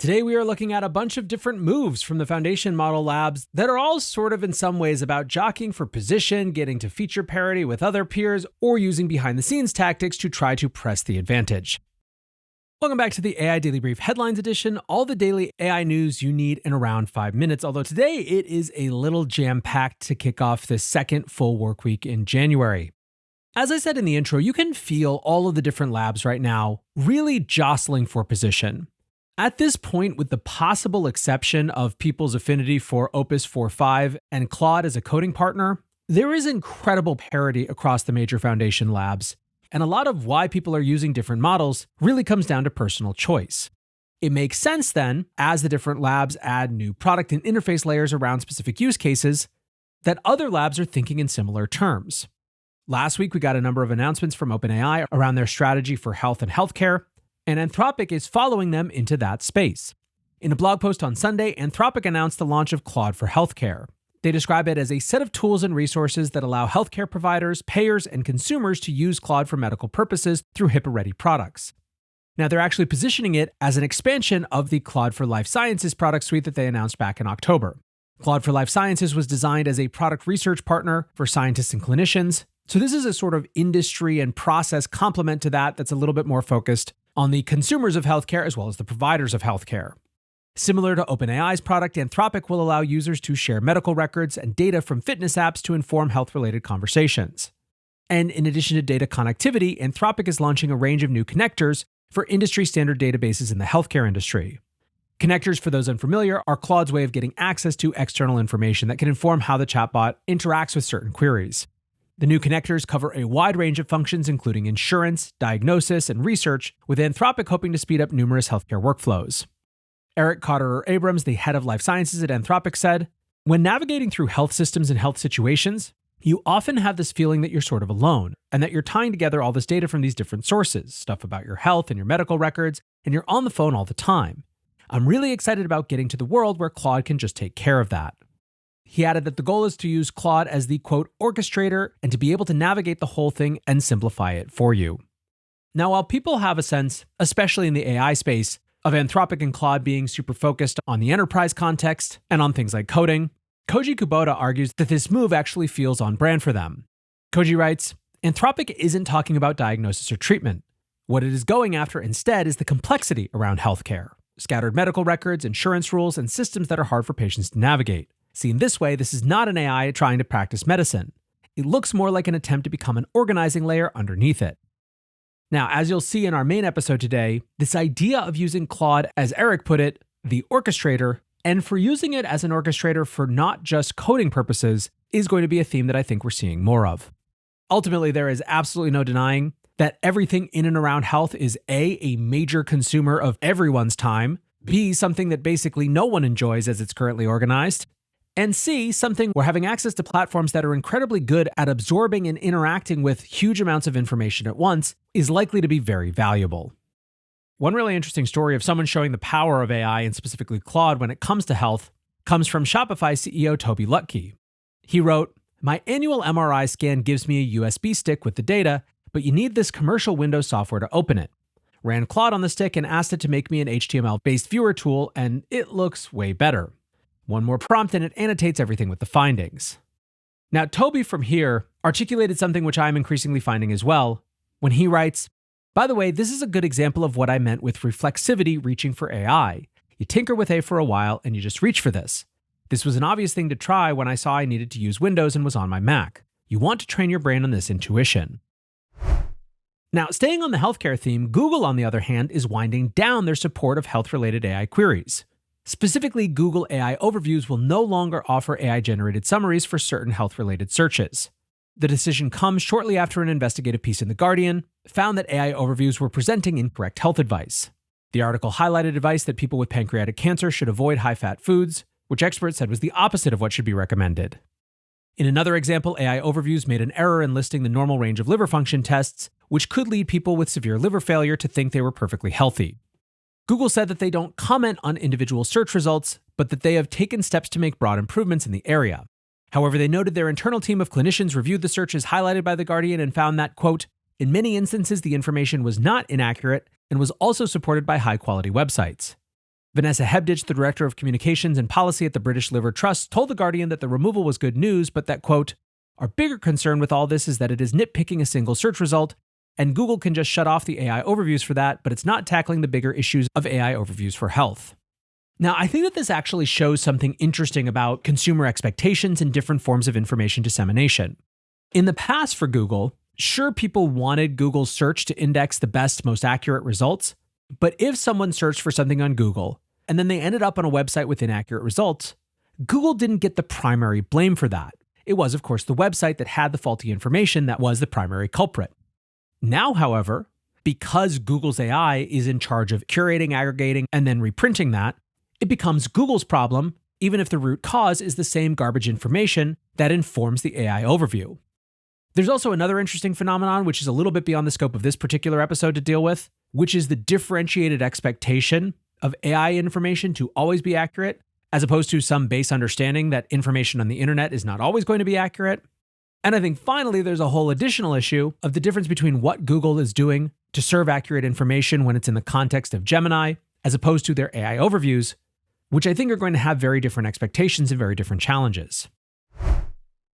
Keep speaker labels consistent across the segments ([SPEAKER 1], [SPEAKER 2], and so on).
[SPEAKER 1] Today we are looking at a bunch of different moves from the foundation model labs that are all sort of in some ways about jockeying for position, getting to feature parity with other peers, or using behind-the-scenes tactics to try to press the advantage. Welcome back to the AI Daily Brief Headlines Edition, all the daily AI news you need in around 5 minutes, although today it is a little jam-packed to kick off the second full work week in January. As I said in the intro, you can feel all of the different labs right now really jostling for position. At this point, with the possible exception of people's affinity for Opus 4.5 and Claude as a coding partner, there is incredible parity across the major foundation labs, and a lot of why people are using different models really comes down to personal choice. It makes sense then, as the different labs add new product and interface layers around specific use cases, that other labs are thinking in similar terms. Last week, we got a number of announcements from OpenAI around their strategy for health and healthcare, and Anthropic is following them into that space. In a blog post on Sunday, Anthropic announced the launch of Claude for healthcare. They describe it as a set of tools and resources that allow healthcare providers, payers, and consumers to use Claude for medical purposes through HIPAA-ready products. Now, they're actually positioning it as an expansion of the Claude for Life Sciences product suite that they announced back in October. Claude for Life Sciences was designed as a product research partner for scientists and clinicians, so this is a sort of industry and process complement to that that's a little bit more focused on the consumers of healthcare as well as the providers of healthcare. Similar to OpenAI's product, Anthropic will allow users to share medical records and data from fitness apps to inform health-related conversations. And in addition to data connectivity, Anthropic is launching a range of new connectors for industry-standard databases in the healthcare industry. Connectors, for those unfamiliar, are Claude's way of getting access to external information that can inform how the chatbot interacts with certain queries. The new connectors cover a wide range of functions, including insurance, diagnosis, and research, with Anthropic hoping to speed up numerous healthcare workflows. Eric Cotter-Abrams, the head of life sciences at Anthropic, said, "When navigating through health systems and health situations, you often have this feeling that you're sort of alone, and that you're tying together all this data from these different sources, stuff about your health and your medical records, and you're on the phone all the time. I'm really excited about getting to the world where Claude can just take care of that." He added that the goal is to use Claude as the, quote, orchestrator and to be able to navigate the whole thing and simplify it for you. Now, while people have a sense, especially in the AI space, of Anthropic and Claude being super focused on the enterprise context and on things like coding, Koji Kubota argues that this move actually feels on brand for them. Koji writes, "Anthropic isn't talking about diagnosis or treatment. What it is going after instead is the complexity around healthcare, scattered medical records, insurance rules, and systems that are hard for patients to navigate. Seen this way, this is not an AI trying to practice medicine. It looks more like an attempt to become an organizing layer underneath it." Now, as you'll see in our main episode today, this idea of using Claude, as Eric put it, the orchestrator, and for using it as an orchestrator for not just coding purposes, is going to be a theme that I think we're seeing more of. Ultimately, there is absolutely no denying that everything in and around health is A, major consumer of everyone's time, B, something that basically no one enjoys as it's currently organized, and C, something where having access to platforms that are incredibly good at absorbing and interacting with huge amounts of information at once is likely to be very valuable. One really interesting story of someone showing the power of AI, and specifically Claude, when it comes to health, comes from Shopify CEO Toby Lutke. He wrote, "My annual MRI scan gives me a USB stick with the data, but you need this commercial Windows software to open it. Ran Claude on the stick and asked it to make me an HTML-based viewer tool, and it looks way better. One more prompt and it annotates everything with the findings." Now, Toby from here articulated something which I'm increasingly finding as well, when he writes, "By the way, this is a good example of what I meant with reflexivity reaching for AI. You tinker with A for a while and you just reach for this. This was an obvious thing to try when I saw I needed to use Windows and was on my Mac. You want to train your brain on this intuition." Now, staying on the healthcare theme, Google, on the other hand, is winding down their support of health-related AI queries. Specifically, Google AI Overviews will no longer offer AI-generated summaries for certain health-related searches. The decision comes shortly after an investigative piece in The Guardian found that AI Overviews were presenting incorrect health advice. The article highlighted advice that people with pancreatic cancer should avoid high-fat foods, which experts said was the opposite of what should be recommended. In another example, AI Overviews made an error in listing the normal range of liver function tests, which could lead people with severe liver failure to think they were perfectly healthy. Google said that they don't comment on individual search results, but that they have taken steps to make broad improvements in the area. However, they noted their internal team of clinicians reviewed the searches highlighted by The Guardian and found that, quote, "In many instances, the information was not inaccurate and was also supported by high-quality websites. Vanessa Hebditch, the director of communications and policy at the British Liver Trust, told The Guardian that the removal was good news, but that, quote, "Our bigger concern with all this is that it is nitpicking a single search result, and Google can just shut off the AI overviews for that, but it's not tackling the bigger issues of AI overviews for health." Now, I think that this actually shows something interesting about consumer expectations and different forms of information dissemination. In the past for Google, sure, people wanted Google search to index the best, most accurate results, but if someone searched for something on Google and then they ended up on a website with inaccurate results, Google didn't get the primary blame for that. It was, of course, the website that had the faulty information that was the primary culprit. Now, however, because Google's AI is in charge of curating, aggregating, and then reprinting that, it becomes Google's problem, even if the root cause is the same garbage information that informs the AI overview. There's also another interesting phenomenon, which is a little bit beyond the scope of this particular episode to deal with, which is the differentiated expectation of AI information to always be accurate, as opposed to some base understanding that information on the internet is not always going to be accurate. And I think finally, there's a whole additional issue of the difference between what Google is doing to serve accurate information when it's in the context of Gemini, as opposed to their AI overviews, which I think are going to have very different expectations and very different challenges.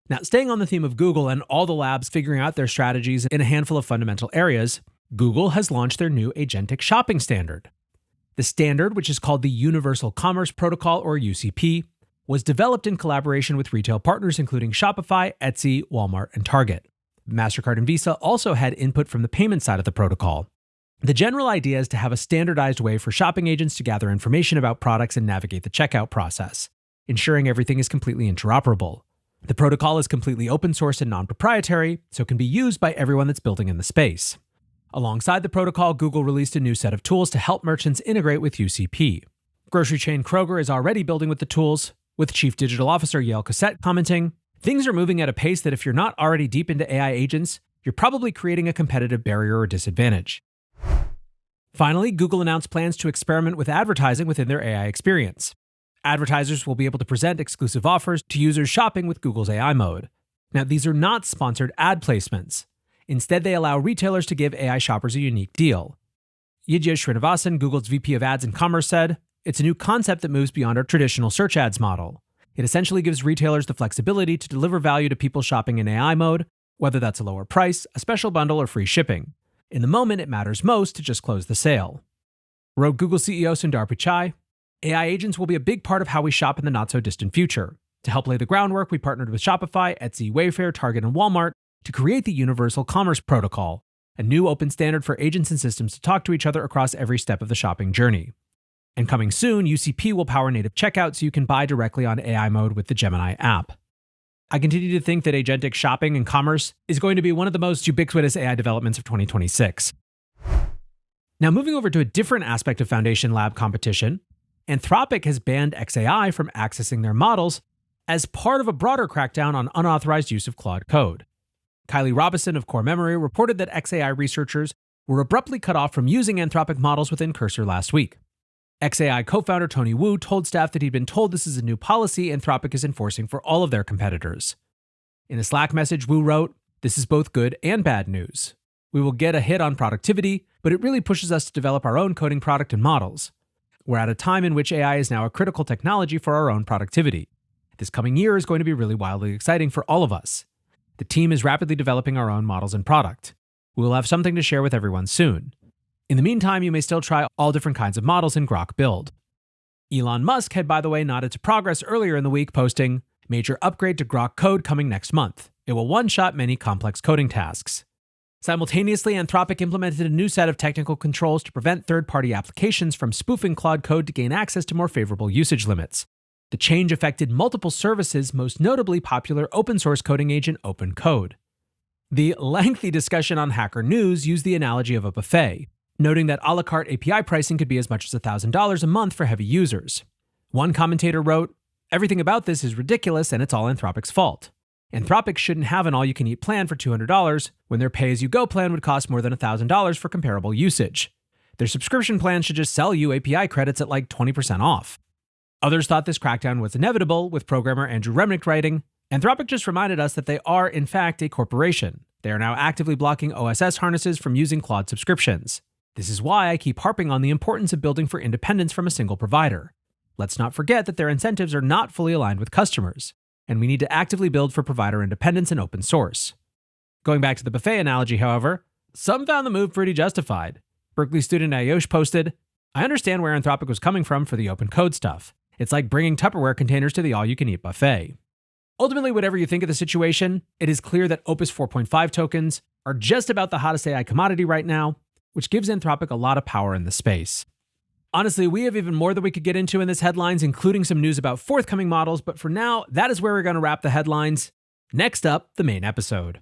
[SPEAKER 1] Now, staying on the theme of Google and all the labs figuring out their strategies in a handful of fundamental areas, Google has launched their new agentic shopping standard. The standard, which is called the Universal Commerce Protocol, or UCP, was developed in collaboration with retail partners including Shopify, Etsy, Walmart, and Target. MasterCard and Visa also had input from the payment side of the protocol. The general idea is to have a standardized way for shopping agents to gather information about products and navigate the checkout process, ensuring everything is completely interoperable. The protocol is completely open source and non-proprietary, so it can be used by everyone that's building in the space. Alongside the protocol, Google released a new set of tools to help merchants integrate with UCP. Grocery chain Kroger is already building with the tools, with Chief Digital Officer Yael Cossette commenting, "Things are moving at a pace that if you're not already deep into AI agents, you're probably creating a competitive barrier or disadvantage." Finally, Google announced plans to experiment with advertising within their AI experience. Advertisers will be able to present exclusive offers to users shopping with Google's AI mode. Now, these are not sponsored ad placements. Instead, they allow retailers to give AI shoppers a unique deal. Yijia Srinivasan, Google's VP of Ads and Commerce, said, "It's a new concept that moves beyond our traditional search ads model. It essentially gives retailers the flexibility to deliver value to people shopping in AI mode, whether that's a lower price, a special bundle, or free shipping. In the moment, it matters most to just close the sale." Wrote Google CEO Sundar Pichai, "AI agents will be a big part of how we shop in the not-so-distant future. To help lay the groundwork, we partnered with Shopify, Etsy, Wayfair, Target, and Walmart to create the Universal Commerce Protocol, a new open standard for agents and systems to talk to each other across every step of the shopping journey. And coming soon, UCP will power native checkout so you can buy directly on AI mode with the Gemini app." I continue to think that agentic shopping and commerce is going to be one of the most ubiquitous AI developments of 2026. Now, moving over to a different aspect of Foundation Lab competition, Anthropic has banned xAI from accessing their models as part of a broader crackdown on unauthorized use of Claude code. Kylie Robison of Core Memory reported that xAI researchers were abruptly cut off from using Anthropic models within Cursor last week. xAI co-founder Tony Wu told staff that he'd been told this is a new policy Anthropic is enforcing for all of their competitors. In a Slack message, Wu wrote, "This is both good and bad news. We will get a hit on productivity, but it really pushes us to develop our own coding product and models. We're at a time in which AI is now a critical technology for our own productivity. This coming year is going to be really wildly exciting for all of us. The team is rapidly developing our own models and product. We will have something to share with everyone soon. In the meantime, you may still try all different kinds of models in Grok build." Elon Musk had, by the way, nodded to progress earlier in the week, posting, "Major upgrade to Grok code coming next month. It will one-shot many complex coding tasks." Simultaneously, Anthropic implemented a new set of technical controls to prevent third-party applications from spoofing Claude code to gain access to more favorable usage limits. The change affected multiple services, most notably popular open-source coding agent OpenCode. The lengthy discussion on Hacker News used the analogy of a buffet, noting that a la carte API pricing could be as much as $1,000 a month for heavy users. One commentator wrote, "Everything about this is ridiculous and it's all Anthropic's fault. Anthropic shouldn't have an all-you-can-eat plan for $200 when their pay-as-you-go plan would cost more than $1,000 for comparable usage. Their subscription plan should just sell you API credits at like 20% off." Others thought this crackdown was inevitable, with programmer Andrew Remnick writing, "Anthropic just reminded us that they are, in fact, a corporation. They are now actively blocking OSS harnesses from using Claude subscriptions. This is why I keep harping on the importance of building for independence from a single provider. Let's not forget that their incentives are not fully aligned with customers, and we need to actively build for provider independence and open source. Going back to the buffet analogy, however, some found the move pretty justified. Berkeley student Ayosh posted, "I understand where Anthropic was coming from for the open code stuff. It's like bringing Tupperware containers to the all-you-can-eat buffet." Ultimately, whatever you think of the situation, it is clear that Opus 4.5 tokens are just about the hottest AI commodity right now, which gives Anthropic a lot of power in the space. Honestly, we have even more that we could get into in this headlines, including some news about forthcoming models, but for now, that is where we're going to wrap the headlines. Next up, the main episode.